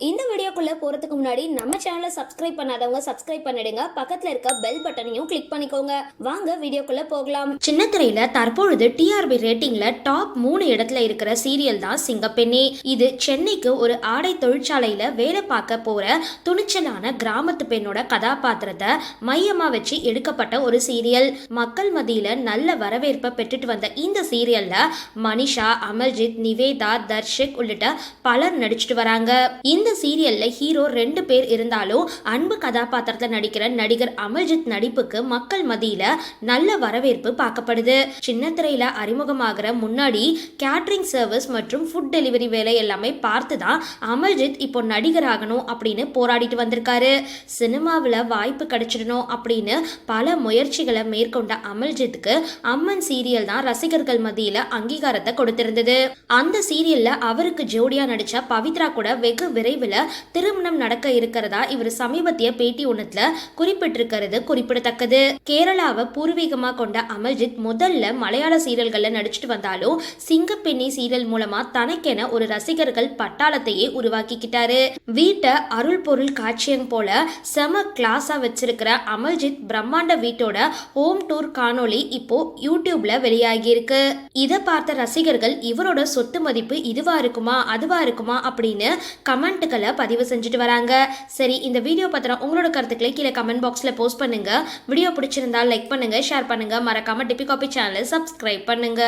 இந்த வீடியோக்குள்ள போறதுக்கு முன்னாடி நம்ம சேனலை சப்ஸ்கிரைப் பண்ணாதவங்க சப்ஸ்கிரைப் பண்ணிடுங்க, பக்கத்துல இருக்க பெல் பட்டனையும் கிளிக் பண்ணிக்கோங்க. வாங்க வீடியோக்குள்ள போகலாம். சின்ன திரையில தற்பொழுது டிஆர்பி ரேட்டிங்ல டாப் 3 இடத்துல இருக்கிற சீரியல் தான் சிங்கப்பெண்ணே. இது சென்னைக்கு ஒரு ஆடை தொழிற்சாலையில வேலை பார்க்க போற துணிச்சலான கிராமத்து பெண்ணோட கதாபாத்திரத்தை மையமா வச்சு எடுக்கப்பட்ட ஒரு சீரியல். மக்கள் மத்தியில நல்ல வரவேற்பை பெற்றுட்டு வந்த இந்த சீரியல்ல மனிஷா, அமர்ஜித், நிவேதா, தர்ஷிக் உள்ளிட்ட பலர் நடிச்சிட்டு வராங்க. இந்த சீரியல்ல ஹீரோ 2 பேர் இருந்தாலும் அன்பு கதாபாத்திரத்தில் நடிக்கிற நடிகர் அமர்ஜித் நடிப்புக்கு மக்கள் மத்தியில நல்ல வரவேற்பு பார்க்கப்படுது. சின்ன திரையில அறிமுகமாகிற முன்னாடி கேட்டரிங் சர்வீஸ் மற்றும் ஃபுட் டெலிவரி வேலை எல்லாமே பார்த்து தான் அமர்ஜித் இப்போ நடிகராகணும் அப்படின்னு போராடிட்டு வந்திருக்காரு. சினிமாவில் வாய்ப்பு கிடைச்சிடணும் அப்படின்னு பல முயற்சிகளை மேற்கொண்ட அமர்ஜித்துக்கு அம்மன் சீரியல் தான் ரசிகர்கள் மத்தியில அங்கீகாரத்தை கொடுத்திருந்தது. அந்த சீரியல்ல அவருக்கு ஜோடியா நடிச்ச பவித்ரா கூட வெகு விரைவில் திருமணம் நடக்க இருக்கிறதா இவர் சமீபத்திய பேட்டி ஒன்றுல குறிப்பிட்டிருக்கிறது குறிப்பிடத்தக்கது. கேரளாவை பூர்வீகமா கொண்ட அமர்ஜித் முதல்ல மலையாள சீரியல்கள்ல நடிச்சிட்டு வந்தாலும் சிங்கப்பெண்ணே சீரியல் மூலமா தனக்கென ஒரு ரசிகர்கள் பட்டாளத்தையே உருவாக்கிக்கிட்டாரு. வீட்டை அருள் பொருள் காட்சியம் போல செம கிளாஸா வச்சிருக்கிற அமர்ஜித் பிரம்மாண்ட வீட்டோட ஹோம் டூர் காணொளி இப்போ யூடியூப்ல வெளியாகி இருக்கு. இதை பார்த்த ரசிகர்கள் இவரோட சொத்து மதிப்பு இதுவா இருக்குமா அதுவா இருக்குமா அப்படின்னு கமெண்ட்டுகளை பதிவு செஞ்சுட்டு வராங்க. சரி, இந்த வீடியோ பத்தின உங்களோட கருத்துக்களை கீழே கமெண்ட் பாக்ஸ்ல போஸ்ட் பண்ணுங்க. வீடியோ பிடிச்சிருந்தா லைக் பண்ணுங்க, ஷேர் பண்ணுங்க, மறக்காம டிபி காபி சேனலை சப்ஸ்கிரைப் பண்ணுங்க.